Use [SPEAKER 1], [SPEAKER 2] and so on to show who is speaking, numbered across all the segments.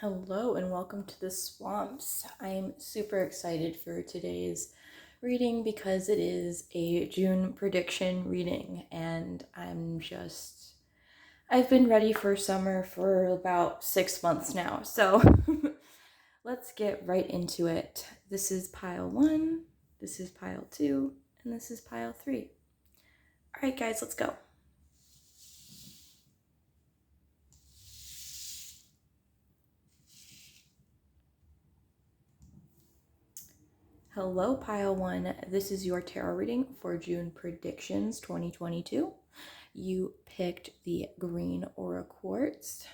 [SPEAKER 1] Hello and welcome to the Swamps. I'm super excited for today's reading because it is a June prediction reading and I've been ready for summer for about 6 months now. So let's get right into it. This is pile 1, this is pile 2, and this is pile 3. All right, guys, let's go. Hello, pile 1. This is your tarot reading for June predictions 2022. You picked the green aura quartz.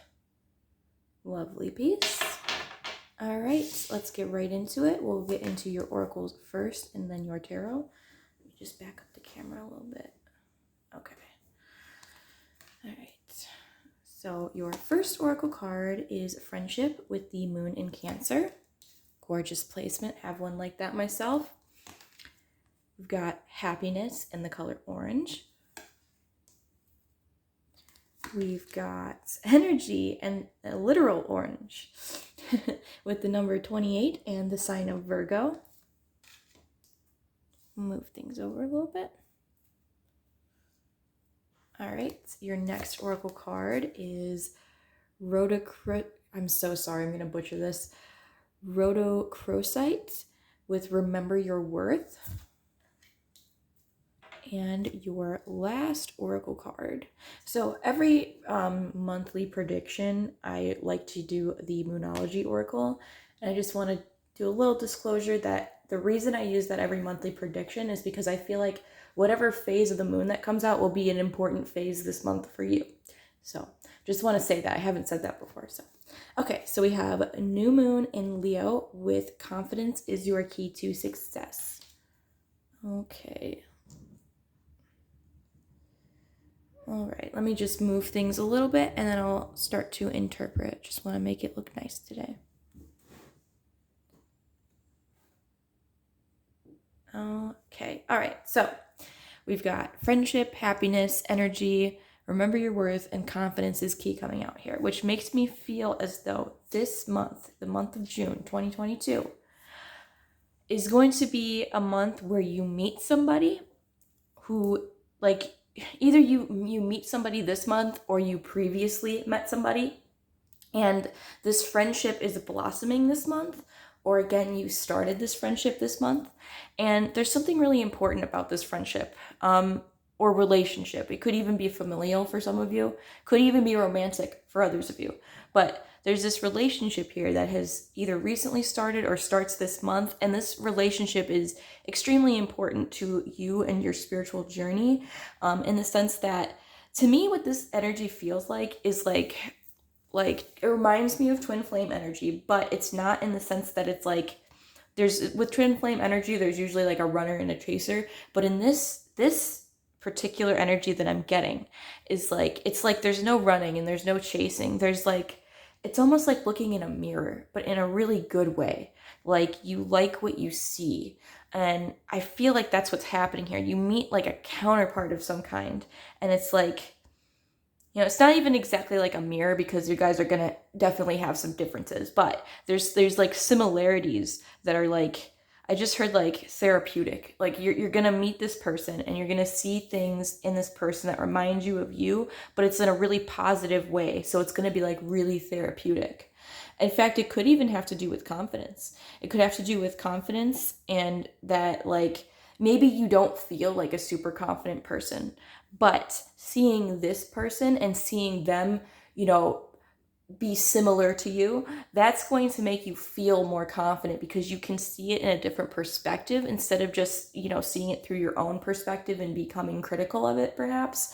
[SPEAKER 1] Lovely piece. All right, let's get right into it. We'll get into your oracles first and then your tarot. Let me just back up the camera a little bit. Okay. All right. So your first oracle card is Friendship with the Moon in Cancer. Gorgeous placement. Have one like that myself. We've got Happiness in the color orange. We've got Energy and a literal orange with the number 28 and the sign of Virgo. Move things over a little bit. All right, your next oracle card is I'm so sorry, I'm going to butcher this. Rhodochrosite with Remember Your Worth. And your last oracle card. So every monthly prediction, I like to do the Moonology Oracle. And I just want to do a little disclosure that the reason I use that every monthly prediction is because I feel like whatever phase of the moon that comes out will be an important phase this month for you. So just want to say that. I haven't said that before. Okay, so we have a new moon in Leo with confidence is your key to success. Okay. All right, let me just move things a little bit and then I'll start to interpret. Just want to make it look nice today. Okay, all right, so we've got friendship, happiness, energy, remember your worth, and confidence is key coming out here, which makes me feel as though this month, the month of June 2022, is going to be a month where you meet somebody who, like, either you meet somebody this month or you previously met somebody and this friendship is blossoming this month, or again, you started this friendship this month, and there's something really important about this friendship or relationship. It could even be familial for some of you, could even be romantic for others of you, but there's this relationship here that has either recently started or starts this month, and this relationship is extremely important to you and your spiritual journey, in the sense that, to me, what this energy feels like is like it reminds me of twin flame energy, but it's not in the sense that it's like with twin flame energy there's usually like a runner and a chaser, but in this particular energy that I'm getting is like, it's like there's no running and there's no chasing. There's like, it's almost like looking in a mirror, but in a really good way. Like, you like what you see. And I feel like that's what's happening here. You meet like a counterpart of some kind, and it's like, it's not even exactly like a mirror because you guys are gonna definitely have some differences, but there's like similarities that are like, I just heard like therapeutic. Like, you're gonna meet this person and you're gonna see things in this person that remind you of you, but it's in a really positive way. So it's gonna be like really therapeutic. In fact, it could even have to do with confidence. It could have to do with confidence, and that, like, maybe you don't feel like a super confident person, but seeing this person and seeing them, be similar to you, that's going to make you feel more confident because you can see it in a different perspective instead of just, seeing it through your own perspective and becoming critical of it, perhaps.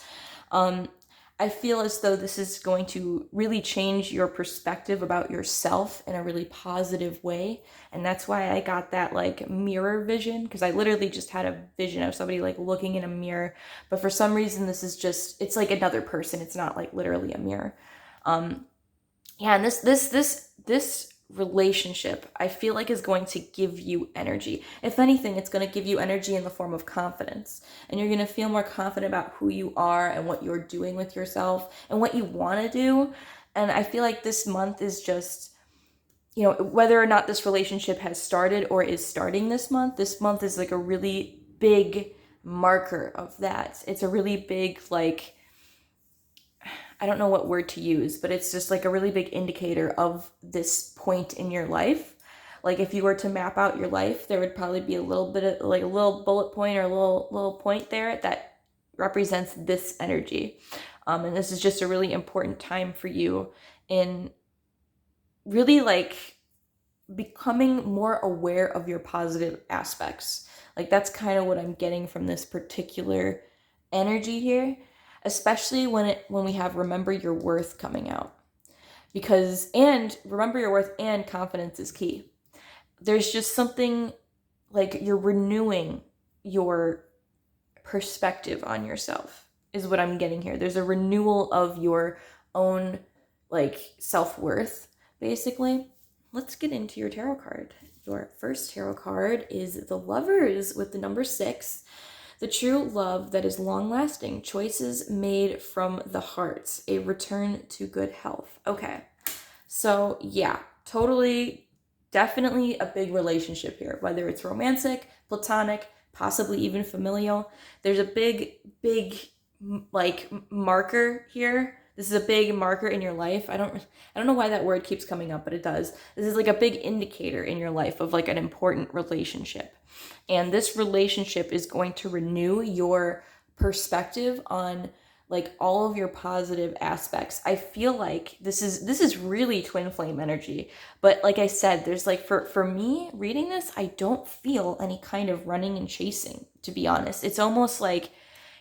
[SPEAKER 1] I feel as though this is going to really change your perspective about yourself in a really positive way. And that's why I got that like mirror vision, because I literally just had a vision of somebody like looking in a mirror. But for some reason, this is just, it's like another person. It's not like literally a mirror. Yeah, and this relationship, I feel like, is going to give you energy. If anything, it's going to give you energy in the form of confidence, and you're going to feel more confident about who you are and what you're doing with yourself and what you want to do. And I feel like this month is just, you know, whether or not this relationship has started or is starting this month is like a really big marker of that. It's a really big, like, I don't know what word to use, but it's just like a really big indicator of this point in your life. Like if you were to map out your life, there would probably be a little bit of like a little bullet point or a little point there that represents this energy. And this is just a really important time for you in really like becoming more aware of your positive aspects. Like that's kind of what I'm getting from this particular energy here, especially when we have remember your worth coming out. Because and remember your worth and confidence is key. There's just something like you're renewing your perspective on yourself is what I'm getting here. There's a renewal of your own like self-worth basically. Let's get into your tarot card. Your first tarot card is the Lovers with the number 6. The true love that is long-lasting. Choices made from the heart. A return to good health. Okay. So yeah, totally, definitely a big relationship here. Whether it's romantic, platonic, possibly even familial. There's a big like marker here. This is a big marker in your life. I don't know why that word keeps coming up, but it does. This is like a big indicator in your life of like an important relationship. And this relationship is going to renew your perspective on like all of your positive aspects. I feel like this is really twin flame energy. But like I said, there's like for me reading this, I don't feel any kind of running and chasing, to be honest. It's almost like,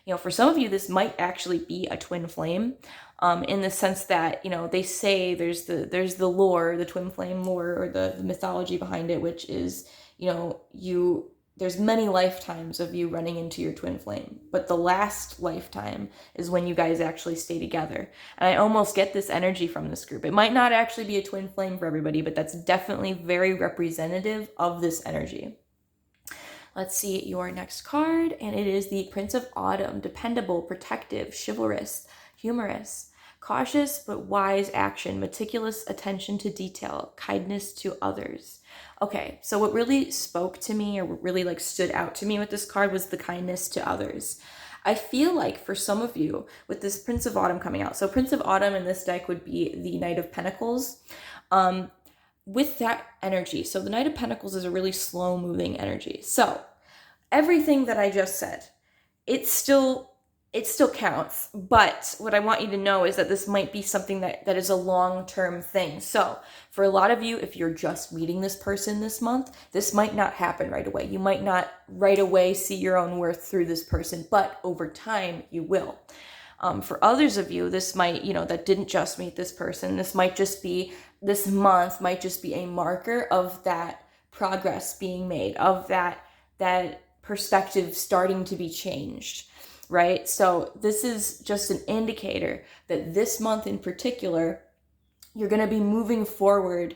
[SPEAKER 1] you know, for some of you, this might actually be a twin flame, in the sense that, you know, they say there's the lore, the twin flame lore, or the mythology behind it, which is, you know, there's many lifetimes of you running into your twin flame, but the last lifetime is when you guys actually stay together. And I almost get this energy from this group. It might not actually be a twin flame for everybody, but that's definitely very representative of this energy. Let's see your next card, and it is the Prince of Autumn. Dependable, protective, chivalrous, humorous, cautious but wise action, meticulous attention to detail, kindness to others. Okay, so what really spoke to me, or what really like stood out to me with this card, was the kindness to others. I feel like for some of you, with this Prince of Autumn coming out, so Prince of Autumn in this deck would be the Knight of Pentacles. With that energy, so the Knight of Pentacles is a really slow moving energy. So everything that I just said, it still counts. But what I want you to know is that this might be something that is a long-term thing. So for a lot of you, if you're just meeting this person this month, this might not happen right away. You might not right away see your own worth through this person, but over time you will. For others of you, this might, you know, that didn't just meet this person, this month might just be a marker of that progress being made, of that perspective starting to be changed, right? So this is just an indicator that this month in particular, you're going to be moving forward.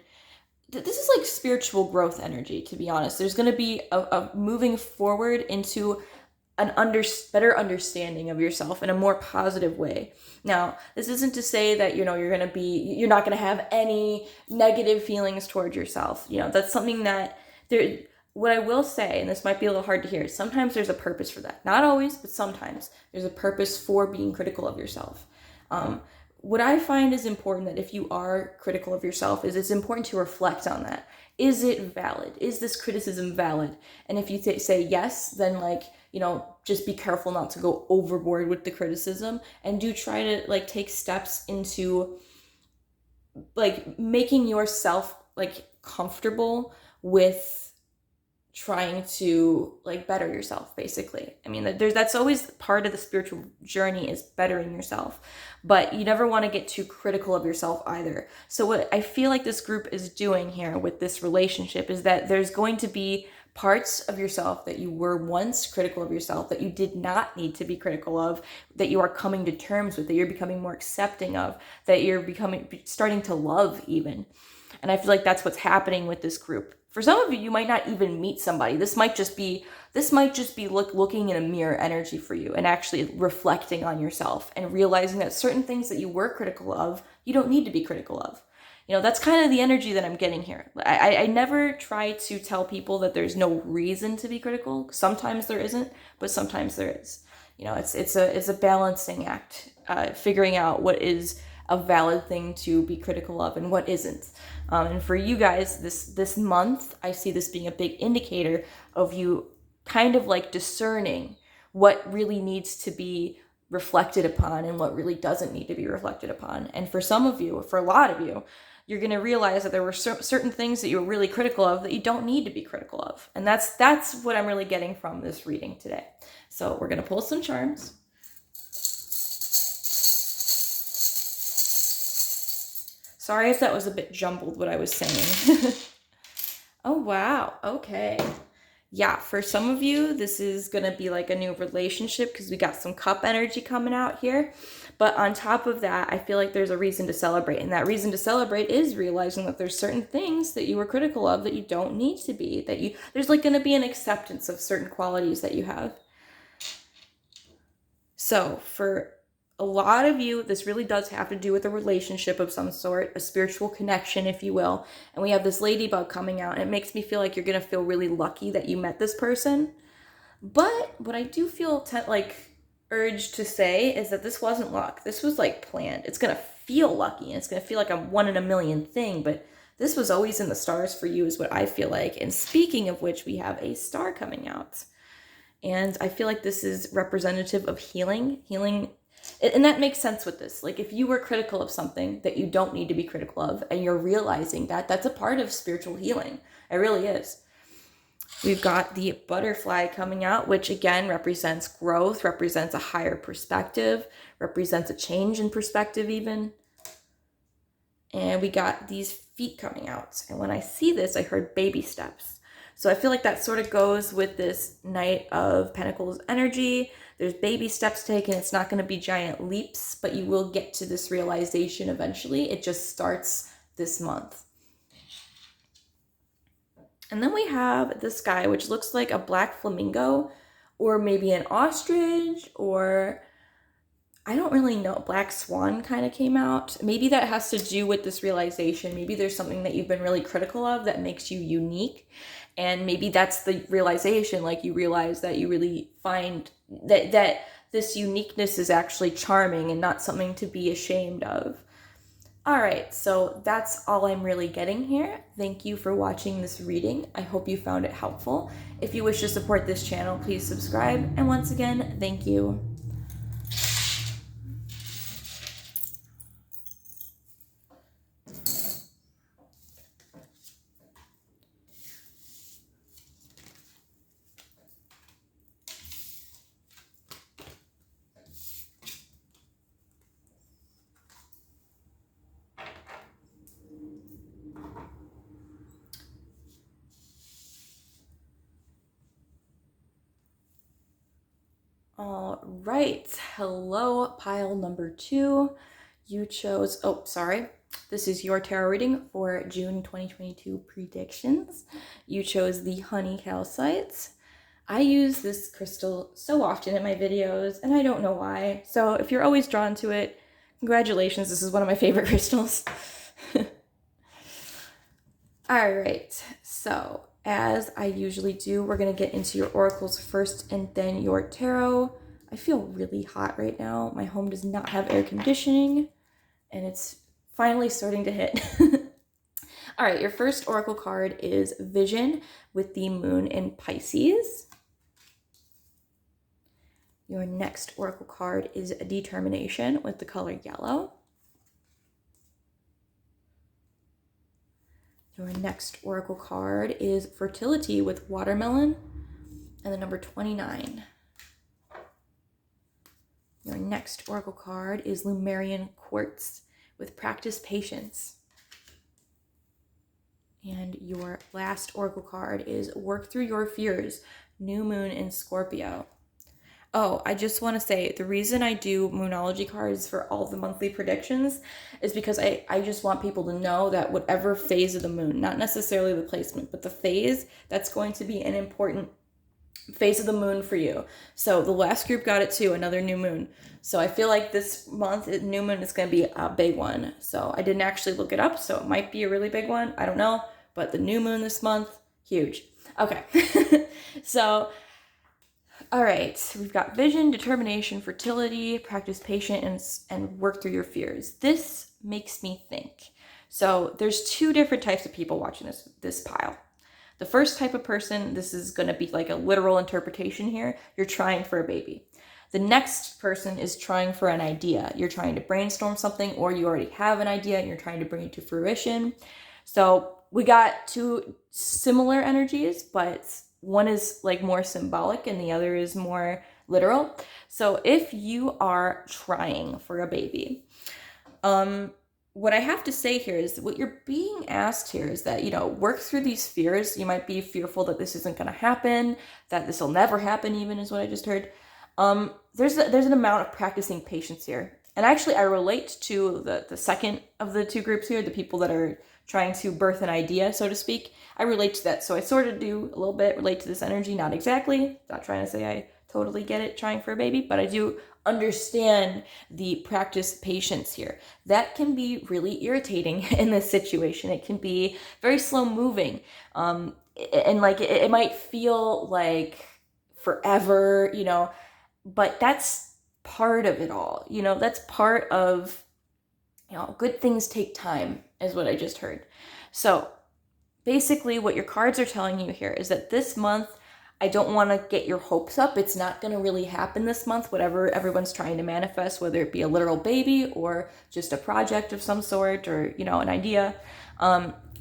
[SPEAKER 1] This is like spiritual growth energy, to be honest. There's going to be a moving forward into an better understanding of yourself in a more positive way. Now, this isn't to say that, you know, you're not going to have any negative feelings toward yourself. You know, that's something that what I will say, and this might be a little hard to hear, sometimes there's a purpose for that. Not always, but sometimes there's a purpose for being critical of yourself. What I find is important, that if you are critical of yourself, is it's important to reflect on that. Is it valid? Is this criticism valid? And if you say yes, then like, you know, just be careful not to go overboard with the criticism, and do try to like take steps into like making yourself like comfortable with trying to like better yourself, basically. I mean, that's always part of the spiritual journey, is bettering yourself, but you never want to get too critical of yourself either. So what I feel like this group is doing here with this relationship is that there's going to be parts of yourself that you were once critical of yourself, that you did not need to be critical of, that you are coming to terms with, that you're becoming more accepting of, that you're starting to love even. And I feel like that's what's happening with this group. For some of you, you might not even meet somebody. This might just be looking in a mirror energy for you, and actually reflecting on yourself and realizing that certain things that you were critical of, you don't need to be critical of. You know, that's kind of the energy that I'm getting here. I never try to tell people that there's no reason to be critical. Sometimes there isn't, but sometimes there is. You know, it's a balancing act, figuring out what is a valid thing to be critical of and what isn't. And for you guys, this month, I see this being a big indicator of you kind of like discerning what really needs to be reflected upon and what really doesn't need to be reflected upon. And for some of you, for a lot of you, you're going to realize that there were certain things that you were really critical of that you don't need to be critical of. And that's what I'm really getting from this reading today. So we're going to pull some charms. Sorry if that was a bit jumbled what I was saying. Oh, wow. Okay. Yeah, for some of you, this is going to be like a new relationship because we got some cup energy coming out here. But on top of that, I feel like there's a reason to celebrate. And that reason to celebrate is realizing that there's certain things that you were critical of that you don't need to be. There's like going to be an acceptance of certain qualities that you have. So for a lot of you, this really does have to do with a relationship of some sort, a spiritual connection, if you will. And we have this ladybug coming out, and it makes me feel like you're going to feel really lucky that you met this person. But what I do feel urged to say is that this wasn't luck. This was like planned. It's going to feel lucky, and it's going to feel like a 1 in a million thing, but this was always in the stars for you is what I feel like. And speaking of which, we have a star coming out. And I feel like this is representative of healing. And that makes sense with this. Like if you were critical of something that you don't need to be critical of, and you're realizing that, that's a part of spiritual healing. It really is. We've got the butterfly coming out, which again represents growth, represents a higher perspective, represents a change in perspective even. And we got these feet coming out. And when I see this, I heard baby steps. So I feel like that sort of goes with this Knight of Pentacles energy. There's baby steps taken. It's not going to be giant leaps, but you will get to this realization eventually. It just starts this month. And then we have the sky, which looks like a black flamingo, or maybe an ostrich, or I don't really know. Black swan kind of came out. Maybe that has to do with this realization. Maybe there's something that you've been really critical of that makes you unique. And maybe that's the realization, like you realize that you really find that this uniqueness is actually charming and not something to be ashamed of. All right, so that's all I'm really getting here. Thank you for watching this reading. I hope you found it helpful. If you wish to support this channel, please subscribe. And once again, thank you. All right, hello, pile number 2. You chose, this is your tarot reading for June 2022 predictions. You chose the honey calcite. I use this crystal so often in my videos, and I don't know why. So if you're always drawn to it, congratulations, this is one of my favorite crystals. All right, so as I usually do, we're going to get into your oracles first and then your tarot. I feel really hot right now. My home does not have air conditioning, and it's finally starting to hit. All right, your first oracle card is Vision with the moon in Pisces. Your next oracle card is Determination with the color yellow. Your next oracle card is Fertility with watermelon and the number 29. Your next oracle card is Lemurian Quartz with Practice Patience. And your last oracle card is Work Through Your Fears, New Moon in Scorpio. Oh, I just want to say the reason I do Moonology cards for all the monthly predictions is because I just want people to know that whatever phase of the moon, not necessarily the placement, but the phase, that's going to be an important phase of the moon for you. So the last group got it too, another new moon. So I feel like this month, new moon is going to be a big one. So I didn't actually look it up, so it might be a really big one. I don't know. But the new moon this month, huge. Okay. So, all right. We've got vision, determination, fertility, practice patience, and work through your fears. This makes me think. So there's two different types of people watching this pile. The first type of person, this is going to be like a literal interpretation here. You're trying for a baby. The next person is trying for an idea. You're trying to brainstorm something, or you already have an idea and you're trying to bring it to fruition. So we got two similar energies, but one is like more symbolic and the other is more literal. So if you are trying for a baby, what I have to say here is what you're being asked here is that, work through these fears. You might be fearful that this isn't going to happen, that this will never happen even, is what I just heard. There's an amount of practicing patience here. And actually, I relate to the second of the two groups here, the people that are trying to birth an idea, so to speak. I relate to that. So I sort of do a little bit relate to this energy, not exactly. Not trying to say I totally get it trying for a baby, but I do understand the practice patience here. That can be really irritating in this situation. It can be very slow moving. And like it might feel like forever, but that's part of it all. That's part of, good things take time, is what I just heard. So basically what your cards are telling you here is that this month, I don't want to get your hopes up. It's not going to really happen this month, whatever everyone's trying to manifest, whether it be a literal baby or just a project of some sort or, an idea.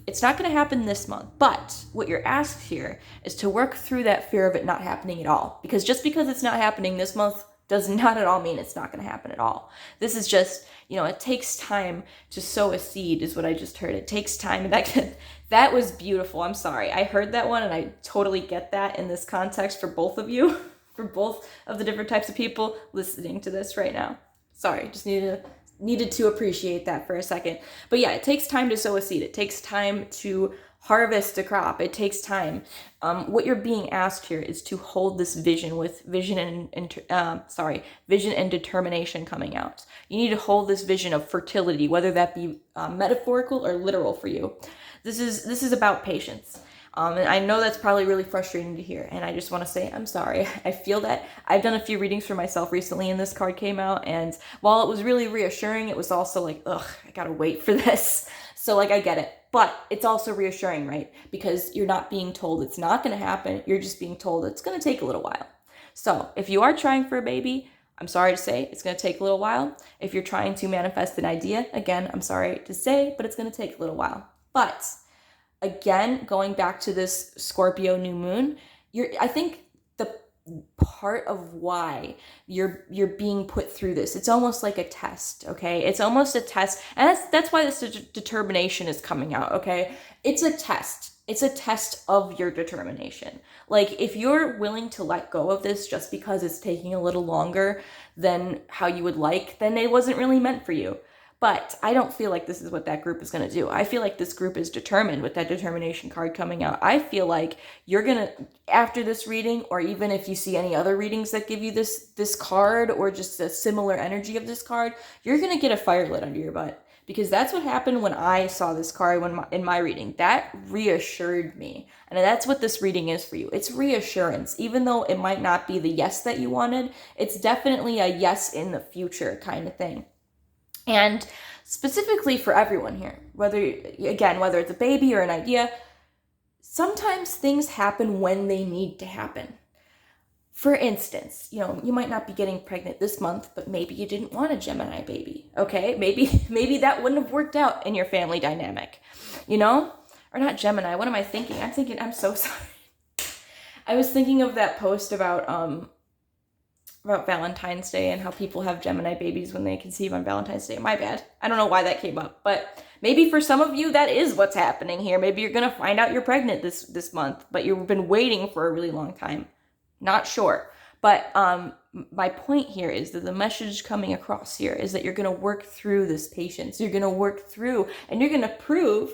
[SPEAKER 1] It's not going to happen this month. But what you're asked here is to work through that fear of it not happening at all. Because just because it's not happening this month does not at all mean it's not going to happen at all. This is just, it takes time to sow a seed, is what I just heard. It takes time. And that was beautiful. I'm sorry. I heard that one and I totally get that in this context for both of you, for both of the different types of people listening to this right now. Sorry, just needed to appreciate that for a second. But yeah, it takes time to sow a seed. It takes time to harvest a crop. It takes time. What you're being asked here is to hold this vision with vision and determination coming out. You need to hold this vision of fertility, whether that be metaphorical or literal for you. This is about patience. And I know that's probably really frustrating to hear. And I just want to say, I'm sorry. I feel that. I've done a few readings for myself recently and this card came out. And while it was really reassuring, it was also like, ugh, I gotta wait for this. So I get it. But it's also reassuring, right? Because you're not being told it's not going to happen. You're just being told it's going to take a little while. So if you are trying for a baby, I'm sorry to say it's going to take a little while. If you're trying to manifest an idea, again, I'm sorry to say, but it's going to take a little while. But again, going back to this Scorpio new moon, I think the part of why you're being put through this, it's almost like a test, okay? It's almost a test, and that's why this determination is coming out, okay? It's a test. It's a test of your determination. Like, if you're willing to let go of this just because it's taking a little longer than how you would like, then it wasn't really meant for you. But I don't feel like this is what that group is going to do. I feel like this group is determined with that determination card coming out. I feel like you're going to, after this reading, or even if you see any other readings that give you this card or just a similar energy of this card, you're going to get a fire lit under your butt. Because that's what happened when I saw this card in my reading. That reassured me. And that's what this reading is for you. It's reassurance. Even though it might not be the yes that you wanted, it's definitely a yes in the future kind of thing. And specifically for everyone here, whether it's a baby or an idea, sometimes things happen when they need to happen. For instance, you might not be getting pregnant this month, but maybe you didn't want a Gemini baby, okay? Maybe that wouldn't have worked out in your family dynamic, Or not Gemini, what am I thinking? I'm so sorry. I was thinking of that post about Valentine's Day and how people have Gemini babies when they conceive on Valentine's Day. My bad. I don't know why that came up, but maybe for some of you that is what's happening here. Maybe you're going to find out you're pregnant this month, but you've been waiting for a really long time. Not sure. But my point here is that the message coming across here is that you're going to work through this patience. You're going to work through and you're going to prove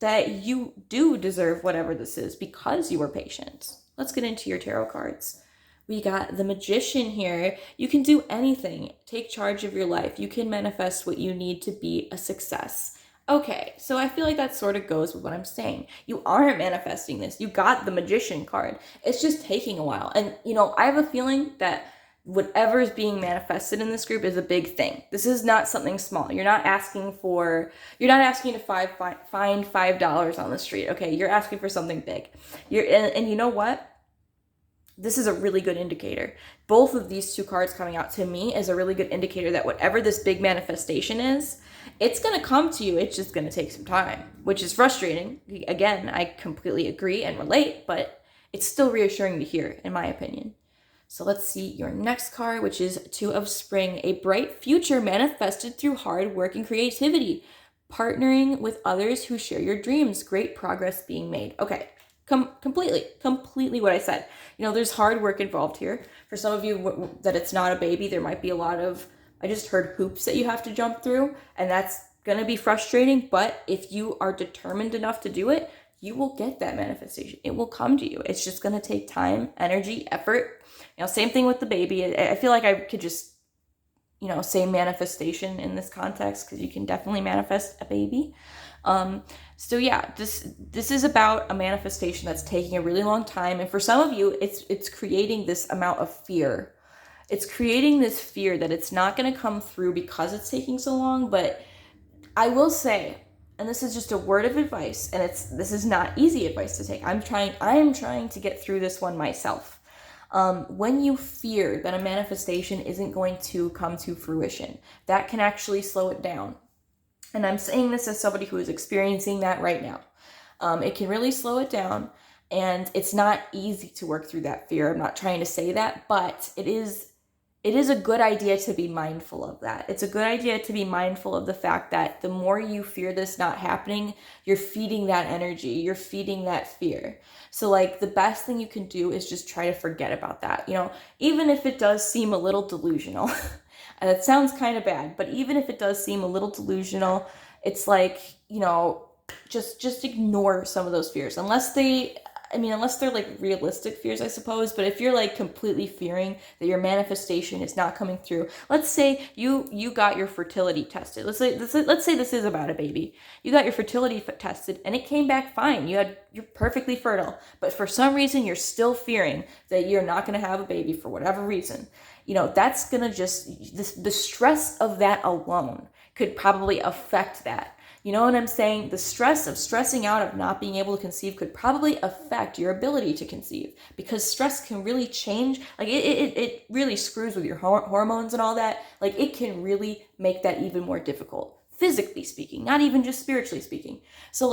[SPEAKER 1] that you do deserve whatever this is because you were patient. let's get into your tarot cards. We got the Magician here. You can do anything. Take charge of your life. You can manifest what you need to be a success. Okay, so I feel like that sort of goes with what I'm saying. You aren't manifesting this. You got the Magician card. It's just taking a while. And, I have a feeling that whatever is being manifested in this group is a big thing. This is not something small. You're not asking to find $5 on the street. Okay, you're asking for something big. And you know what? This is a really good indicator. Both of these two cards coming out to me is a really good indicator that whatever this big manifestation is, it's going to come to you. It's just going to take some time, which is frustrating. Again, I completely agree and relate, but it's still reassuring to hear, in my opinion. So let's see your next card, which is Two of Spring, a bright future manifested through hard work and creativity, partnering with others who share your dreams, great progress being made. Okay, completely what I said. There's hard work involved here. For some of you that it's not a baby, there might be a lot of, I just heard hoops that you have to jump through, and that's going to be frustrating, but if you are determined enough to do it, you will get that manifestation. It will come to you. It's just going to take time, energy, effort. Same thing with the baby. I feel like I could just, say manifestation in this context, because you can definitely manifest a baby. So yeah, this is about a manifestation that's taking a really long time. And for some of you, it's creating this amount of fear. It's creating this fear that it's not going to come through because it's taking so long. But I will say, and this is just a word of advice, and this is not easy advice to take. I am trying to get through this one myself. When you fear that a manifestation isn't going to come to fruition, that can actually slow it down. And I'm saying this as somebody who is experiencing that right now. It can really slow it down, and it's not easy to work through that fear. I'm not trying to say that, but it is a good idea to be mindful of that. It's a good idea to be mindful of the fact that the more you fear this not happening, you're feeding that energy, you're feeding that fear. So the best thing you can do is just try to forget about that. Even if it does seem a little delusional, and it sounds kind of bad, but even if it does seem a little delusional, it's just ignore some of those fears, unless they're realistic fears, I suppose. But if you're completely fearing that your manifestation is not coming through, let's say you got your fertility tested. Let's say this is about a baby. You got your fertility tested and it came back fine. You're perfectly fertile, but for some reason you're still fearing that you're not going to have a baby for whatever reason. That's going to the stress of that alone could probably affect that. You know what I'm saying? The stress of stressing out of not being able to conceive could probably affect your ability to conceive, because stress can really change. It really screws with your hormones and all that. It can really make that even more difficult, physically speaking, not even just spiritually speaking. So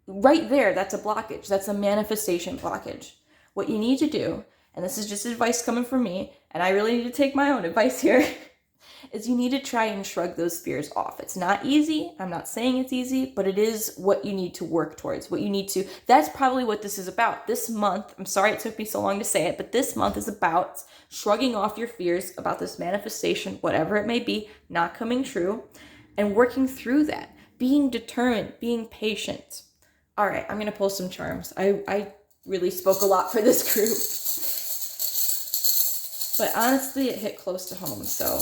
[SPEAKER 1] right there, that's a blockage. That's a manifestation blockage. What you need to do, and this is just advice coming from me, and I really need to take my own advice here, is you need to try and shrug those fears off. It's not easy. I'm not saying it's easy, but it is what you need to work towards. That's probably what this is about. This month, I'm sorry it took me so long to say it, but this month is about shrugging off your fears about this manifestation, whatever it may be, not coming true, and working through that. Being determined, being patient. All right, I'm going to pull some charms. I really spoke a lot for this group. But honestly, it hit close to home, so...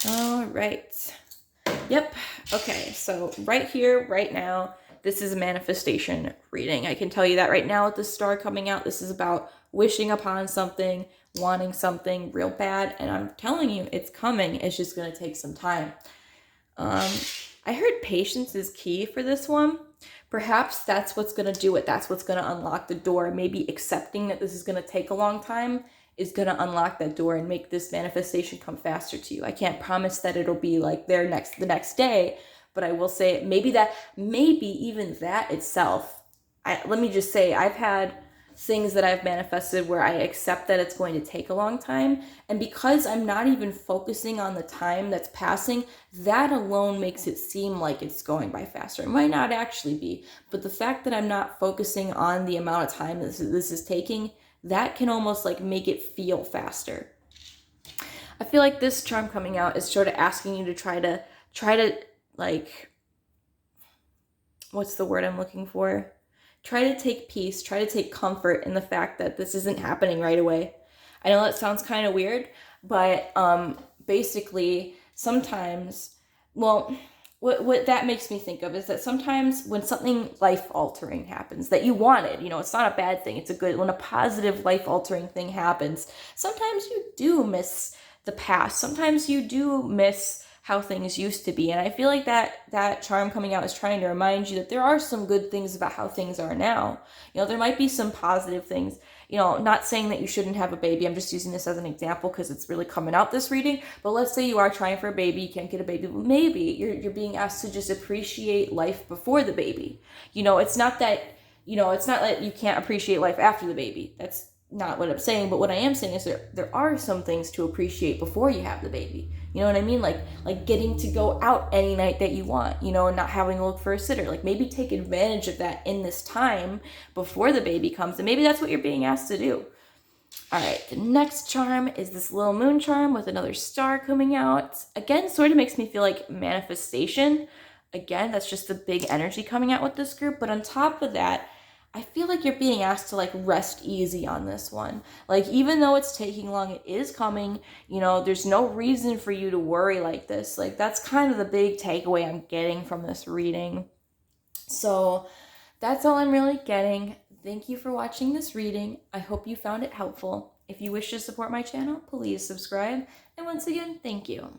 [SPEAKER 1] All right. Yep. Okay. So right here, right now, this is a manifestation reading. I can tell you that right now with the star coming out, this is about wishing upon something, wanting something real bad. And I'm telling you, it's coming. It's just going to take some time. I heard patience is key for this one. Perhaps that's what's going to do it. That's what's going to unlock the door. Maybe accepting that this is going to take a long time is going to unlock that door and make this manifestation come faster to you. I can't promise that it'll be there the next day, but I will say maybe even that itself. Let me just say, I've had things that I've manifested where I accept that it's going to take a long time, and because I'm not even focusing on the time that's passing, that alone makes it seem like it's going by faster. It might not actually be, but the fact that I'm not focusing on the amount of time this is taking, that can almost make it feel faster. I feel like this charm coming out is sort of asking you to try to what's the word I'm looking for? try to take peace, try to take comfort in the fact that this isn't happening right away. I know that sounds kind of weird, but basically sometimes, well, what that makes me think of is that sometimes when something life altering happens that you wanted, it's not a bad thing, it's a good, when a positive life altering thing happens, sometimes you do miss the past, sometimes you do miss how things used to be. And I feel like that charm coming out is trying to remind you that there are some good things about how things are now. There might be some positive things. Not saying that you shouldn't have a baby. I'm just using this as an example because it's really coming out this reading. But let's say you are trying for a baby, you can't get a baby. Maybe you're being asked to just appreciate life before the baby. It's not that, it's not that you can't appreciate life after the baby. That's not what I'm saying. But what I am saying is there are some things to appreciate before you have the baby. You know what I mean? Like getting to go out any night that you want, and not having to look for a sitter. Like maybe take advantage of that in this time before the baby comes. And maybe that's what you're being asked to do. All right, the next charm is this little moon charm with another star coming out. Again, sort of makes me feel like manifestation. Again, that's just the big energy coming out with this group. But on top of that, I feel like you're being asked to rest easy on this one. Even though it's taking long, it is coming. There's no reason for you to worry like this. That's kind of the big takeaway I'm getting from this reading. So that's all I'm really getting. Thank you for watching this reading. I hope you found it helpful. If you wish to support my channel, please subscribe. And once again, thank you.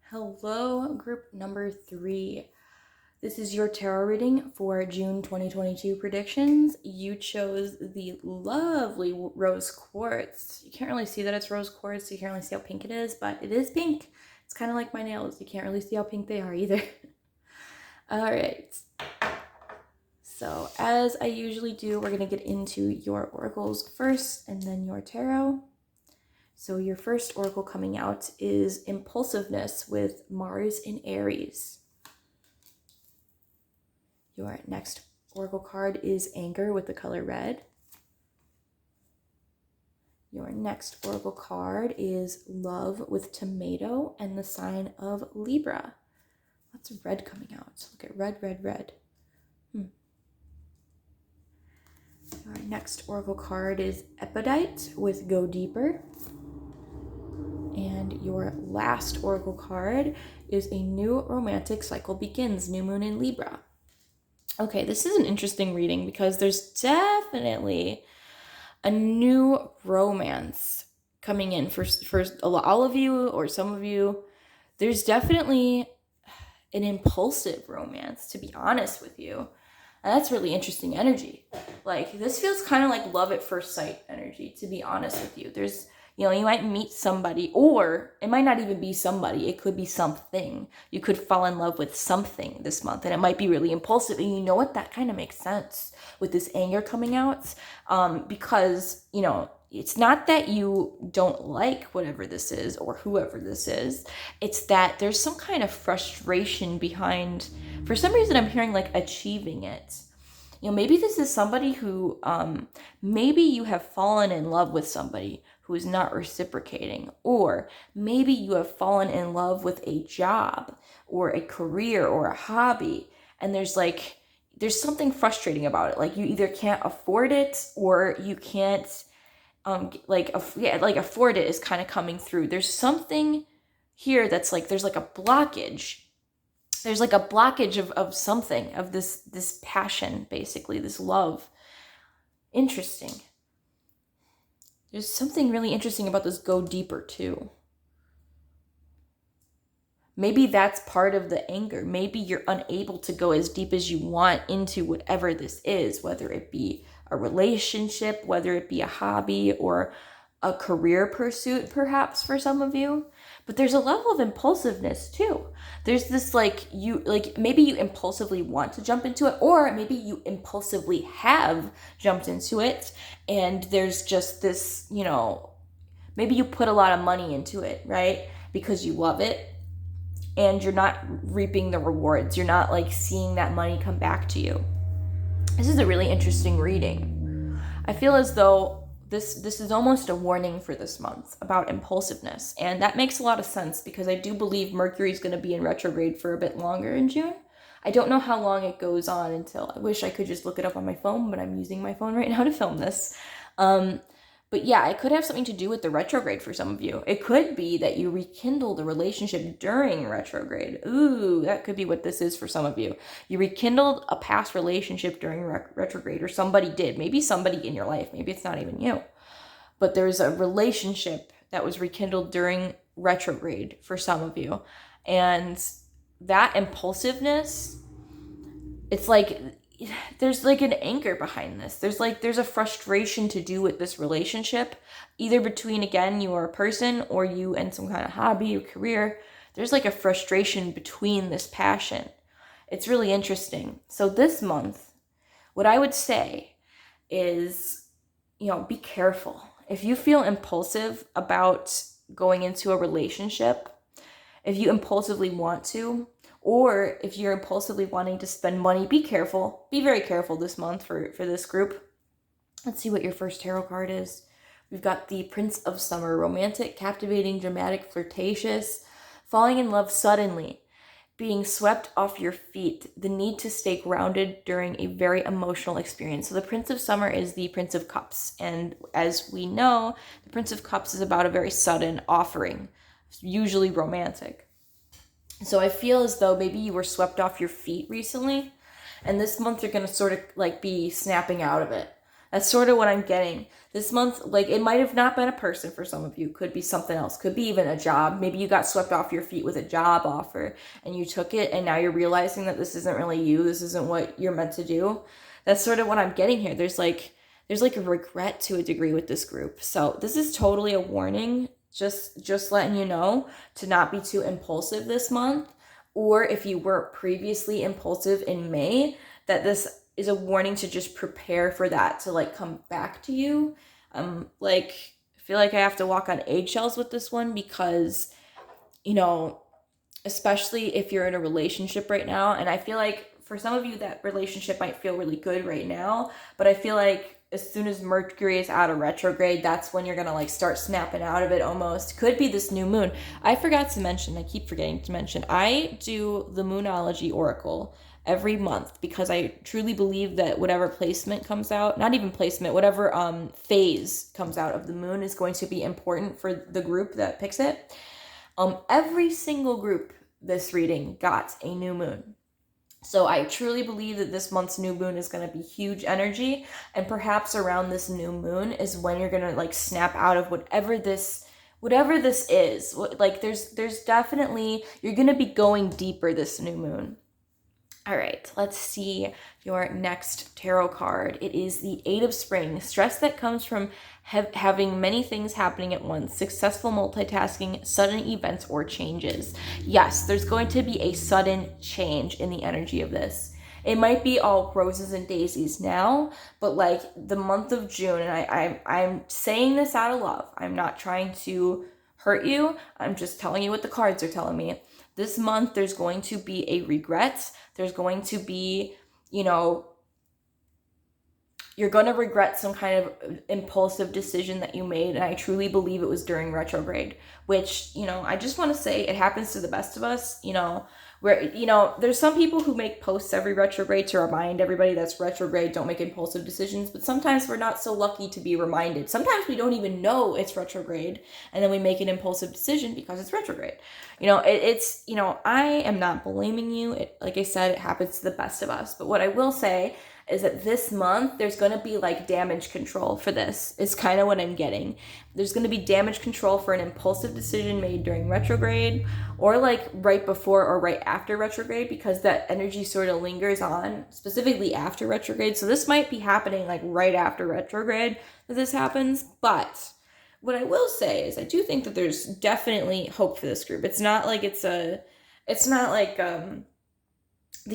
[SPEAKER 1] Hello, group number 3. This is your tarot reading for June 2022 predictions. You chose the lovely rose quartz. You can't really see that it's rose quartz. You can't really see how pink it is, but it is pink. It's kind of like my nails. You can't really see how pink they are either. All right. So as I usually do, we're going to get into your oracles first and then your tarot. So your first oracle coming out is Impulsiveness with Mars in Aries. Your next oracle card is Anger with the color red. Your next oracle card is Love with Tomato and the sign of Libra. Lots of red coming out. Look at red, red, red. Your next oracle card is Epidite with Go Deeper. And your last oracle card is A New Romantic Cycle Begins, New Moon in Libra. Okay, this is an interesting reading because there's definitely a new romance coming in for all of you or some of you. There's definitely an impulsive romance, to be honest with you. And that's really interesting energy. This feels kind of like love at first sight energy, to be honest with you. There's you might meet somebody, or it might not even be somebody. It could be something. You could fall in love with something this month, and it might be really impulsive. And you know what? That kind of makes sense with this anger coming out, because, it's not that you don't like whatever this is or whoever this is. It's that there's some kind of frustration behind, for some reason I'm hearing achieving it. Maybe this is somebody who, maybe you have fallen in love with somebody who is not reciprocating, or maybe you have fallen in love with a job or a career or a hobby, and there's something frustrating about it. You either can't afford it or you can't afford it is kind of coming through. There's something here that's there's a blockage. There's a blockage of something, of this passion, basically, this love. Interesting. There's something really interesting about this Go Deeper too. Maybe that's part of the anger. Maybe you're unable to go as deep as you want into whatever this is, whether it be a relationship, whether it be a hobby, or a career pursuit perhaps for some of you, but there's a level of impulsiveness too. There's this maybe you impulsively want to jump into it, or maybe you impulsively have jumped into it, and there's just this, maybe you put a lot of money into it, right? Because you love it, and you're not reaping the rewards. You're not like seeing that money come back to you. This is a really interesting reading. I feel as though this is almost a warning for this month about impulsiveness. And that makes a lot of sense because I do believe Mercury is going to be in retrograde for a bit longer in June. I don't know how long it goes on until, I wish I could just look it up on my phone, but I'm using my phone right now to film this. But yeah, it could have something to do with the retrograde for some of you. It could be that you rekindled a relationship during retrograde. Ooh, that could be what this is for some of you. You rekindled a past relationship during retrograde, or somebody did. Maybe somebody in your life. Maybe it's not even you. But there's a relationship that was rekindled during retrograde for some of you. And that impulsiveness, it's like there's like an anchor behind this. There's a frustration to do with this relationship, either between, again, you are a person or you and some kind of hobby or career. There's like a frustration between this passion. It's really interesting. So this month, what I would say is, be careful. If you feel impulsive about going into a relationship, if you impulsively want to, or if you're impulsively wanting to spend money, be careful. Be very careful this month for this group. Let's see what your first tarot card is. We've got the Prince of Summer. Romantic, captivating, dramatic, flirtatious, falling in love suddenly, being swept off your feet, the need to stay grounded during a very emotional experience. So the Prince of Summer is the Prince of Cups. And as we know, the Prince of Cups is about a very sudden offering, usually romantic. So I feel as though maybe you were swept off your feet recently, and this month you're going to sort of like be snapping out of it. That's sort of what I'm getting. This month, like, it might have not been a person for some of you. Could be something else. Could be even a job. Maybe you got swept off your feet with a job offer and you took it, and now you're realizing that this isn't really you. This isn't what you're meant to do. That's sort of what I'm getting here. There's like a regret to a degree with this group. So this is totally a warning. Just letting you know to not be too impulsive this month. Or if you were previously impulsive in May, that this is a warning to just prepare for that to like come back to you. I feel like I have to walk on eggshells with this one because, especially if you're in a relationship right now, and I feel like for some of you that relationship might feel really good right now, but I feel like as soon as Mercury is out of retrograde, that's when you're going to like start snapping out of it almost. Could be this new moon. I forgot to mention, I keep forgetting to mention, I do the Moonology Oracle every month because I truly believe that whatever placement comes out, not even placement, whatever phase comes out of the moon is going to be important for the group that picks it. Every single group this reading got a new moon. So I truly believe that this month's new moon is going to be huge energy, and perhaps around this new moon is when you're going to like snap out of whatever this is. Like there's definitely, you're going to be going deeper this new moon. All right, let's see your next tarot card. It is the Eight of Spring. Stress that comes from having many things happening at once, successful multitasking, sudden events or changes. Yes, there's going to be a sudden change in the energy of this. It might be all roses and daisies now, but like the month of June, and I'm saying this out of love. I'm not trying to hurt you. I'm just telling you what the cards are telling me. This month, there's going to be a regret. There's going to be, you're going to regret some kind of impulsive decision that you made. And I truly believe it was during retrograde, which, I just want to say it happens to the best of us, where, there's some people who make posts every retrograde to remind everybody that's retrograde, don't make impulsive decisions. But sometimes we're not so lucky to be reminded. Sometimes we don't even know it's retrograde, and then we make an impulsive decision because it's retrograde. I am not blaming you. Like I said, it happens to the best of us. But what I will say is that this month, there's going to be like damage control for this. It's kind of what I'm getting. There's going to be damage control for an impulsive decision made during retrograde, or like right before or right after retrograde, because that energy sort of lingers on, specifically after retrograde. So this might be happening like right after retrograde that this happens. But what I will say is I do think that there's definitely hope for this group. It's not like the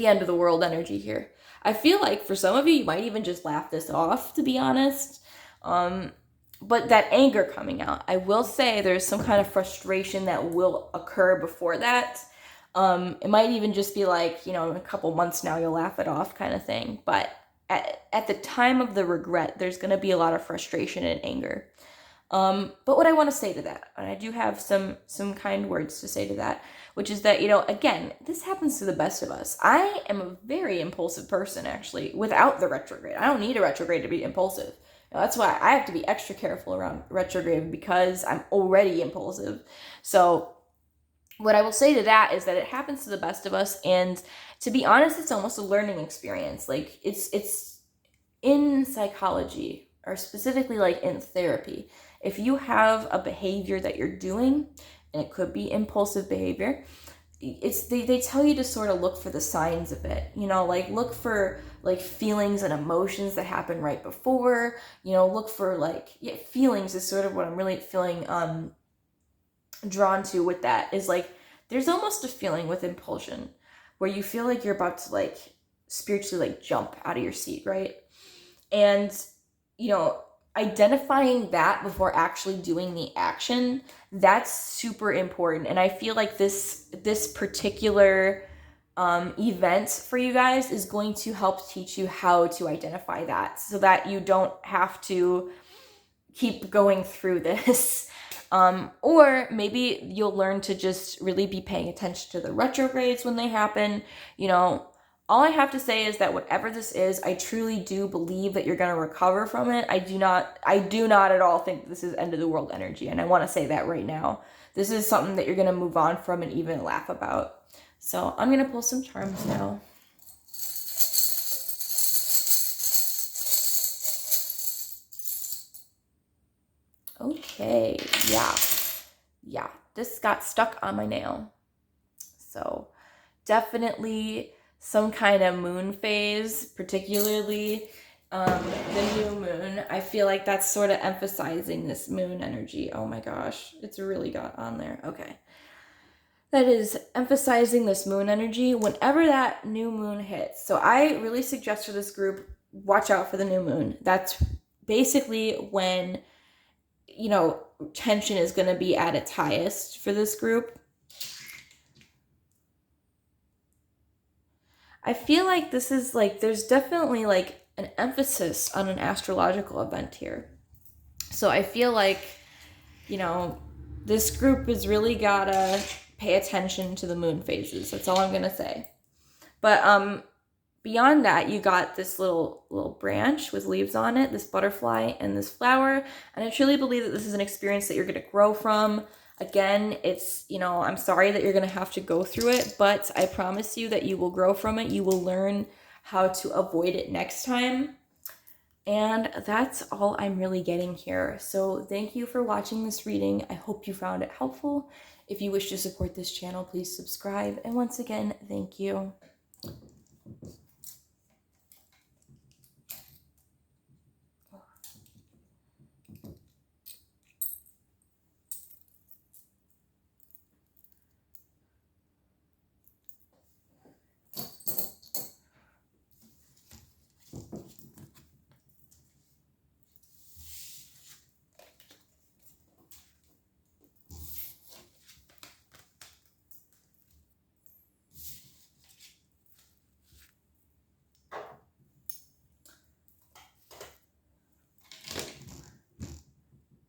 [SPEAKER 1] end of the world energy here. I feel like for some of you, you might even just laugh this off, to be honest. But that anger coming out, I will say there's some kind of frustration that will occur before that. It might even just be like, in a couple months now, you'll laugh it off kind of thing. But at the time of the regret, there's going to be a lot of frustration and anger. But what I want to say to that, and I do have some kind words to say to that, which is that, again, this happens to the best of us. I am a very impulsive person, actually, without the retrograde. I don't need a retrograde to be impulsive. That's why I have to be extra careful around retrograde, because I'm already impulsive. So what I will say to that is that it happens to the best of us. And to be honest, it's almost a learning experience. Like it's in psychology, or specifically like in therapy. If you have a behavior that you're doing, and it could be impulsive behavior, they tell you to sort of look for the signs of it, like look for like feelings and emotions that happen right before, look for feelings is sort of what I'm really feeling drawn to with that, is like there's almost a feeling with impulsion where you feel like you're about to like spiritually like jump out of your seat, right? And identifying that before actually doing the action, that's super important. And I feel like this particular event for you guys is going to help teach you how to identify that, so that you don't have to keep going through this. Or maybe you'll learn to just really be paying attention to the retrogrades when they happen. All I have to say is that whatever this is, I truly do believe that you're going to recover from it. I do not at all think this is end of the world energy. And I want to say that right now. This is something that you're going to move on from and even laugh about. So I'm going to pull some charms now. Okay, yeah, this got stuck on my nail. So definitely some kind of moon phase, particularly the new moon. I feel like that's sort of emphasizing this moon energy. Oh my gosh, it's really got on there. Okay. That is emphasizing this moon energy whenever that new moon hits. So I really suggest for this group, watch out for the new moon. That's basically when, tension is going to be at its highest for this group. I feel like this is like, there's definitely like an emphasis on an astrological event here. So I feel like, this group has really gotta pay attention to the moon phases. That's all I'm going to say. But beyond that, you got this little branch with leaves on it, this butterfly and this flower. And I truly believe that this is an experience that you're going to grow from. Again, it's, I'm sorry that you're going to have to go through it, but I promise you that you will grow from it. You will learn how to avoid it next time. And that's all I'm really getting here. So thank you for watching this reading. I hope you found it helpful. If you wish to support this channel, please subscribe. And once again, thank you.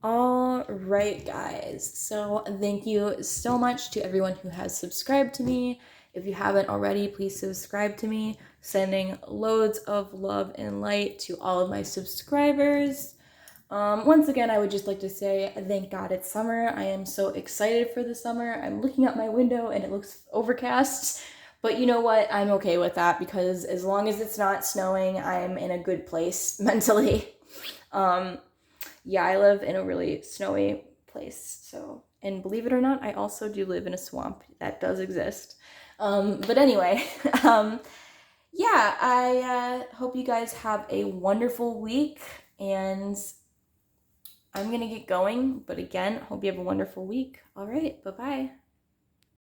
[SPEAKER 1] All right, guys. So thank you so much to everyone who has subscribed to me. If you haven't already, please subscribe to me. Sending loads of love and light to all of my subscribers. Once again, I would just like to say, thank God it's summer. I am so excited for the summer. I'm looking out my window and it looks overcast. But you know what? I'm okay with that, because as long as it's not snowing, I'm in a good place mentally. Yeah, I live in a really snowy place. So, and believe it or not, I also do live in a swamp. That does exist. But anyway, yeah, I hope you guys have a wonderful week, and I'm going to get going. But again, hope you have a wonderful week. All right. Bye-bye.